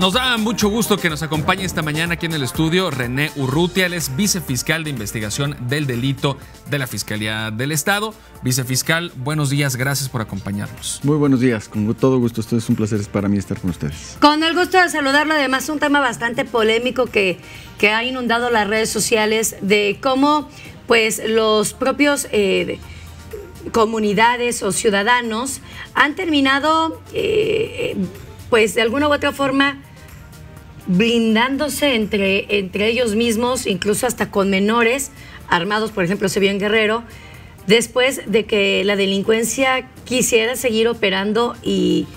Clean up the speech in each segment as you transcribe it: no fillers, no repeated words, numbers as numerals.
Nos da mucho gusto que nos acompañe esta mañana aquí en el estudio René Urrutia, él es vicefiscal de investigación del delito de la Fiscalía del Estado. Vicefiscal, buenos días, gracias por acompañarnos. Muy buenos días, con todo gusto, esto es un placer para mí estar con ustedes. Con el gusto de saludarlo, además un tema bastante polémico que ha inundado las redes sociales de cómo pues los propios comunidades o ciudadanos han terminado pues de alguna u otra forma blindándose entre ellos mismos, incluso hasta con menores armados, por ejemplo, se vio en Guerrero, después de que la delincuencia quisiera seguir operando y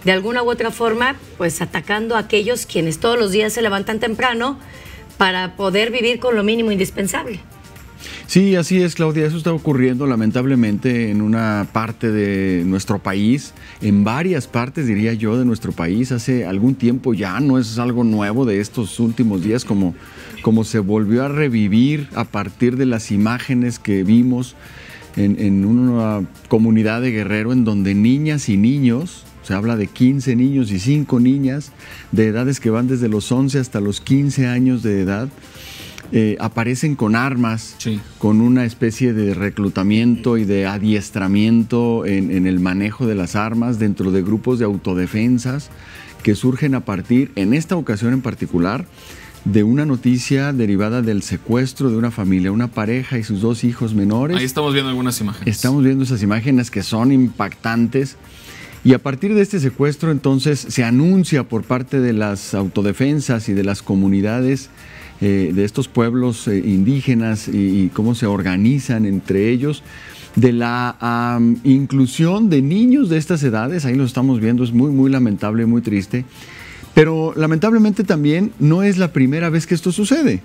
de alguna u otra forma, pues atacando a aquellos quienes todos los días se levantan temprano para poder vivir con lo mínimo indispensable. Sí, así es, Claudia, eso está ocurriendo lamentablemente en una parte de nuestro país, en varias partes, diría yo, de nuestro país. Hace algún tiempo ya, no es algo nuevo de estos últimos días, como se volvió a revivir a partir de las imágenes que vimos en una comunidad de Guerrero, en donde niñas y niños, se habla de 15 niños y 5 niñas, de edades que van desde los 11 hasta los 15 años de edad, aparecen con armas, sí, con una especie de reclutamiento y de adiestramiento en el manejo de las armas dentro de grupos de autodefensas que surgen a partir, en esta ocasión en particular, de una noticia derivada del secuestro de una familia, una pareja y sus 2 hijos menores. Ahí estamos viendo algunas imágenes. Estamos viendo esas imágenes que son impactantes. Y a partir de este secuestro, entonces, se anuncia por parte de las autodefensas y de las comunidades de estos pueblos indígenas y cómo se organizan entre ellos, de la inclusión de niños de estas edades. Ahí lo estamos viendo, es muy lamentable, muy triste. Pero lamentablemente también no es la primera vez que esto sucede.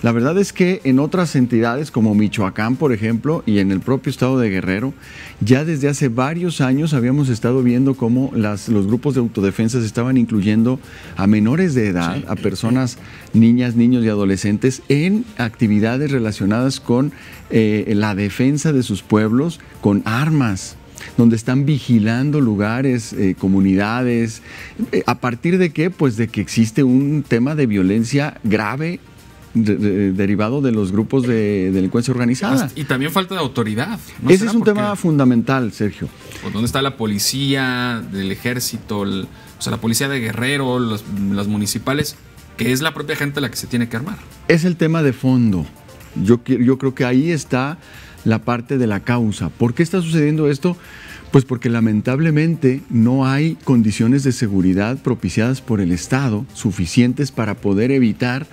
La verdad es que en otras entidades como Michoacán, por ejemplo, y en el propio estado de Guerrero, ya desde hace varios años habíamos estado viendo cómo los grupos de autodefensa se estaban incluyendo a menores de edad, sí, a personas, niñas, niños y adolescentes en actividades relacionadas con la defensa de sus pueblos con armas, donde están vigilando lugares, comunidades. ¿A partir de qué? Pues de que existe un tema de violencia grave derivado de los grupos de delincuencia organizada. Y también falta de autoridad. Ese es un tema fundamental, Sergio. ¿Dónde está la policía, del ejército, o sea, la policía de Guerrero, las municipales, que es la propia gente la que se tiene que armar? Es el tema de fondo. Yo creo que ahí está la parte de la causa. ¿Por qué está sucediendo esto? Pues porque lamentablemente no hay condiciones de seguridad propiciadas por el Estado suficientes para poder evitar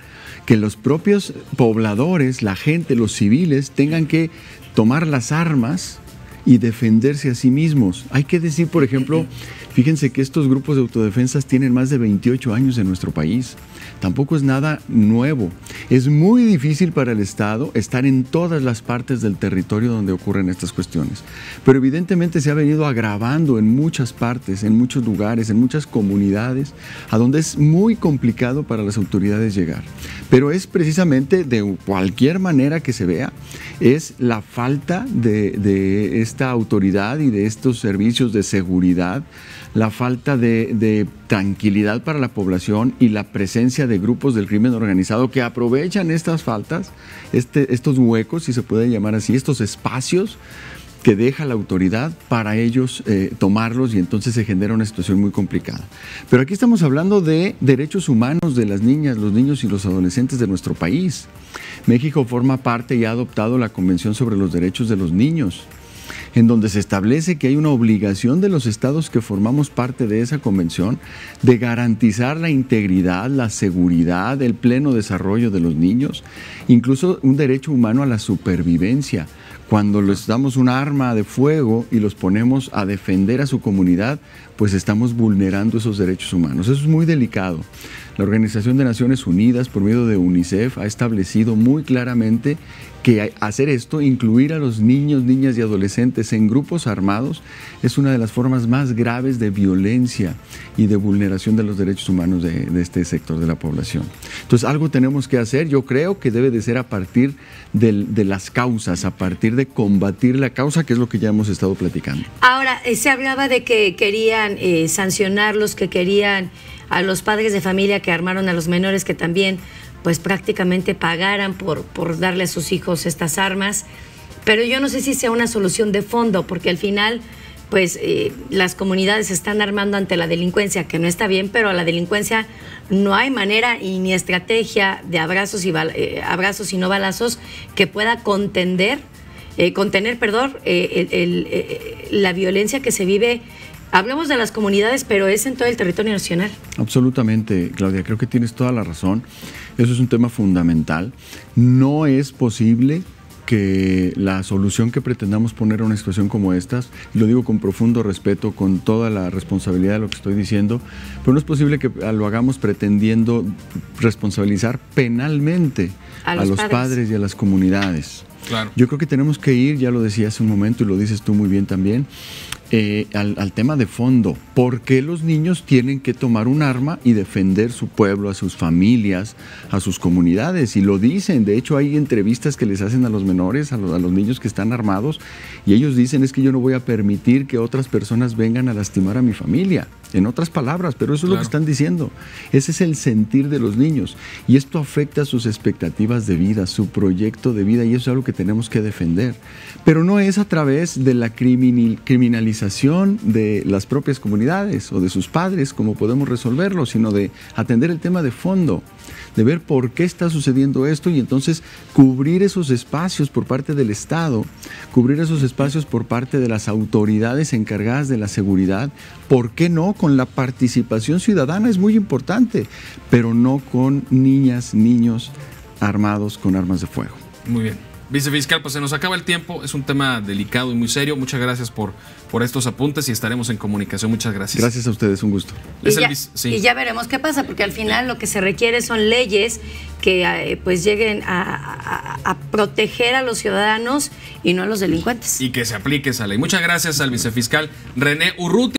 que los propios pobladores, la gente, los civiles, tengan que tomar las armas y defenderse a sí mismos. Hay que decir, por ejemplo, fíjense que estos grupos de autodefensas tienen más de 28 años en nuestro país. Tampoco es nada nuevo. Es muy difícil para el Estado estar en todas las partes del territorio donde ocurren estas cuestiones. Pero evidentemente se ha venido agravando en muchas partes, en muchos lugares, en muchas comunidades, a donde es muy complicado para las autoridades llegar. Pero es precisamente, de cualquier manera que se vea, es la falta de esta autoridad y de estos servicios de seguridad, la falta de tranquilidad para la población y la presencia de grupos del crimen organizado que aprovechan estas faltas, estos huecos, si se puede llamar así, estos espacios que deja la autoridad para ellos tomarlos, y entonces se genera una situación muy complicada. Pero aquí estamos hablando de derechos humanos de las niñas, los niños y los adolescentes de nuestro país. México forma parte y ha adoptado la Convención sobre los Derechos de los Niños, en donde se establece que hay una obligación de los estados que formamos parte de esa convención de garantizar la integridad, la seguridad, el pleno desarrollo de los niños, incluso un derecho humano a la supervivencia. Cuando les damos un arma de fuego y los ponemos a defender a su comunidad, pues estamos vulnerando esos derechos humanos. Eso es muy delicado. La Organización de Naciones Unidas, por medio de UNICEF, ha establecido muy claramente que hacer esto, incluir a los niños, niñas y adolescentes en grupos armados, es una de las formas más graves de violencia y de vulneración de los derechos humanos de este sector de la población. Entonces, algo tenemos que hacer. Yo creo que debe de ser a partir de las causas, a partir de combatir la causa, que es lo que ya hemos estado platicando. Ahora, se hablaba de que querían sancionarlos, que querían a los padres de familia que armaron a los menores que también pues prácticamente pagaran por darle a sus hijos estas armas. Pero yo no sé si sea una solución de fondo, porque al final pues las comunidades se están armando ante la delincuencia, que no está bien, pero a la delincuencia no hay manera y ni estrategia de abrazos y no balazos que pueda contener la violencia que se vive. Hablamos de las comunidades, pero es en todo el territorio nacional. Absolutamente, Claudia, creo que tienes toda la razón. Eso es un tema fundamental. No es posible que la solución que pretendamos poner a una situación como estas, y lo digo con profundo respeto, con toda la responsabilidad de lo que estoy diciendo, pero no es posible que lo hagamos pretendiendo responsabilizar penalmente a los padres y a las comunidades. Claro. Yo creo que tenemos que ir, ya lo decía hace un momento y lo dices tú muy bien también, al tema de fondo. ¿Por qué los niños tienen que tomar un arma y defender su pueblo, a sus familias, a sus comunidades? Y lo dicen. De hecho, hay entrevistas que les hacen a los menores, a los niños que están armados, y ellos dicen, es que yo no voy a permitir que otras personas vengan a lastimar a mi familia. En otras palabras, pero eso es lo que están diciendo. Ese es el sentir de los niños. Y esto afecta sus expectativas de vida, su proyecto de vida, y eso es algo que tenemos que defender. Pero no es a través de la criminalización de las propias comunidades o de sus padres como podemos resolverlo, sino de atender el tema de fondo, de ver por qué está sucediendo esto y entonces cubrir esos espacios por parte del Estado, cubrir esos espacios por parte de las autoridades encargadas de la seguridad. ¿Por qué no? Con la participación ciudadana es muy importante, pero no con niñas, niños armados con armas de fuego. Muy bien. Vicefiscal, pues se nos acaba el tiempo, es un tema delicado y muy serio. Muchas gracias por estos apuntes y estaremos en comunicación. Muchas gracias. Gracias a ustedes, un gusto. Y ya veremos qué pasa, porque al final lo que se requiere son leyes que pues lleguen a proteger a los ciudadanos y no a los delincuentes. Y que se aplique esa ley. Muchas gracias al vicefiscal René Urrutia.